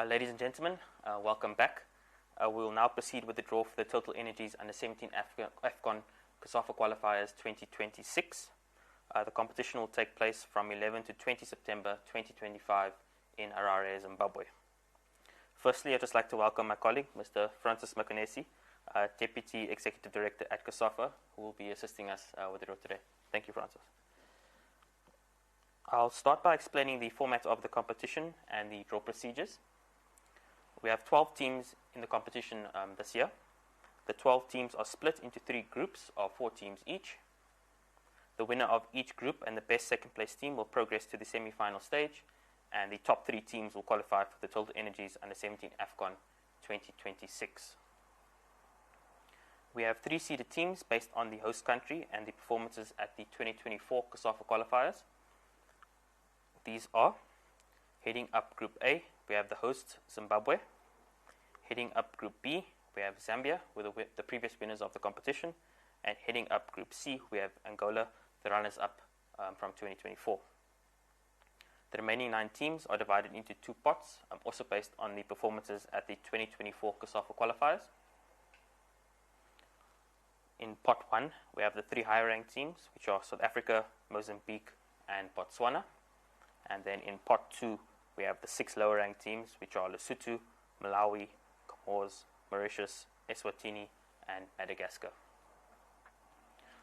Ladies and gentlemen, welcome back. We will now proceed with the draw for the Total Energies Under-17 AFCON COSAFA Qualifiers 2026. The competition will take place from 11 to 20 September 2025 in Harare, Zimbabwe. Firstly, I'd just like to welcome my colleague, Mr. Francis Makonesi, Deputy Executive Director at COSAFA, who will be assisting us with the draw today. Thank you, Francis. I'll start by explaining the format of the competition and the draw procedures. We have 12 teams in the competition this year. The 12 teams are split into 3 groups of 4 teams each. The winner of each group and the best second place team will progress to the semi-final stage, and the top 3 teams will qualify for the Total Energies Under-17 AFCON 2026. We have 3 seeded teams based on the host country and the performances at the 2024 COSAFA Qualifiers. These are, heading up Group A, we have the host Zimbabwe. Heading up Group B, we have Zambia, with the previous winners of the competition. And heading up Group C, we have Angola, the runners-up from 2024. The remaining 9 teams are divided into 2 pots, also based on the performances at the 2024 COSAFA Qualifiers. In Pot 1, we have the 3 higher-ranked teams, which are South Africa, Mozambique, and Botswana. And then in Pot 2, we have the 6 lower-ranked teams, which are Lesotho, Malawi, Comoros, Mauritius, Eswatini, and Madagascar.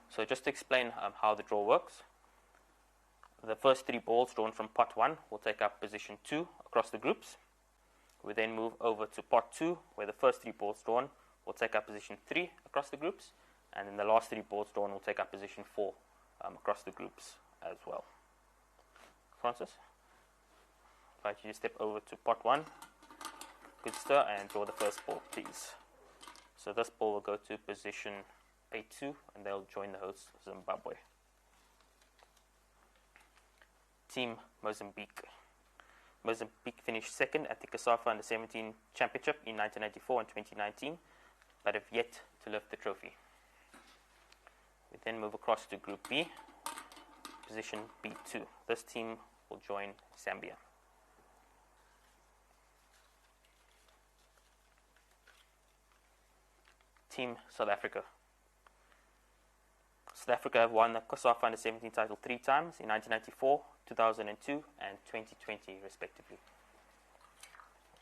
So just to explain how the draw works, the first 3 balls drawn from Pot 1 will take up position 2 across the groups. We then move over to Pot 2, where the first 3 balls drawn will take up position 3 across the groups, and then the last 3 balls drawn will take up position 4 across the groups as well. Francis, I'd like you to step over to Pot 1, good stir, and draw the first ball, please. So this ball will go to position A2, and they'll join the host Zimbabwe. Team Mozambique. Mozambique finished second at the COSAFA Under-17 Championship in 1994 and 2019, but have yet to lift the trophy. We then move across to Group B, position B2. This team will join Zambia. Team South Africa. South Africa have won the COSAFA Under-17 title 3 times, in 1994, 2002, and 2020 respectively.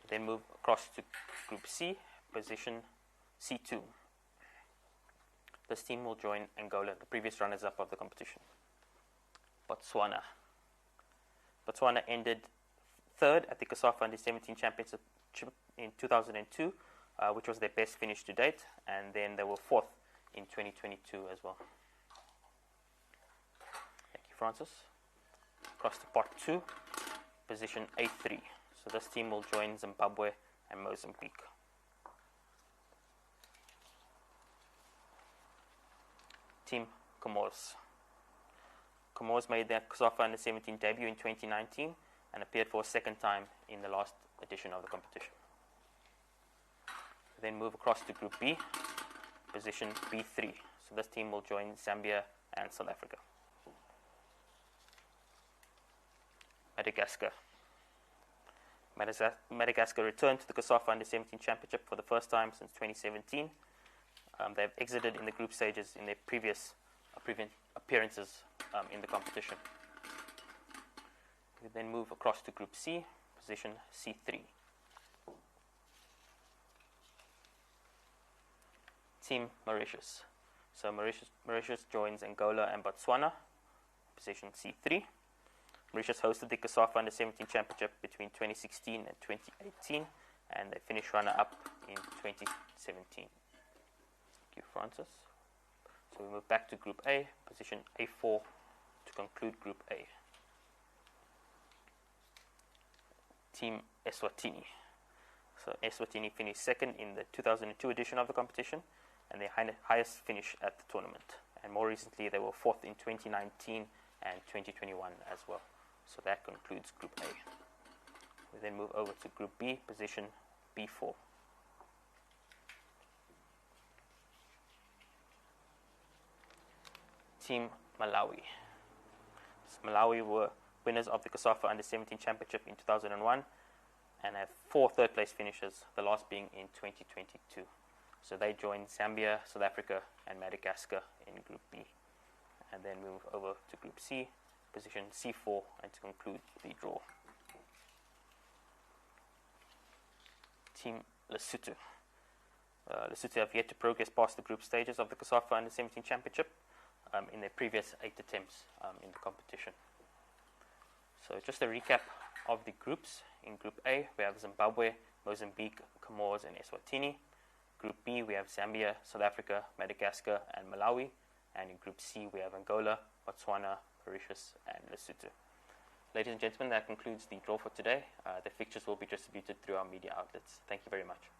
Then move across to Group C, position C2. This team will join Angola, the previous runners-up of the competition. Botswana. Botswana ended 3rd at the COSAFA Under-17 Championship in 2002, which was their best finish to date, and then they were 4th in 2022 as well. Thank you, Francis. Across to Pot 2, position A3. So this team will join Zimbabwe and Mozambique. Team Comoros. Comoros made their COSAFA Under-17 debut in 2019 and appeared for a second time in the last edition of the competition. Then move across to Group B, position B3. So this team will join Zambia and South Africa. Madagascar. Madagascar returned to the COSAFA Under-17 Championship for the first time since 2017. They've exited in the group stages in their previous appearances in the competition. We then move across to Group C, position C3. Team Mauritius. So Mauritius joins Angola and Botswana, position C3. Mauritius hosted the COSAFA Under-17 Championship between 2016 and 2018, and they finished runner-up in 2017. Thank you, Francis. So we move back to Group A, position A4 to conclude Group A. Team Eswatini. So Eswatini finished second in the 2002 edition of the competition, and their highest finish at the tournament. And more recently, they were 4th in 2019 and 2021 as well. So that concludes Group A. We then move over to Group B, position B4. Team Malawi. So Malawi were winners of the COSAFA Under-17 Championship in 2001 and have 4 third-place finishes, the last being in 2022. So they join Zambia, South Africa, and Madagascar in Group B. And then move over to Group C, position C4, and to conclude the draw. Team Lesotho. Lesotho have yet to progress past the group stages of the COSAFA Under-17 Championship in their previous 8 attempts in the competition. So just a recap of the groups. In Group A, we have Zimbabwe, Mozambique, Comores, and Eswatini. Group B, we have Zambia, South Africa, Madagascar, and Malawi. And in Group C, we have Angola, Botswana, Mauritius, and Lesotho. Ladies and gentlemen, that concludes the draw for today. The fixtures will be distributed through our media outlets. Thank you very much.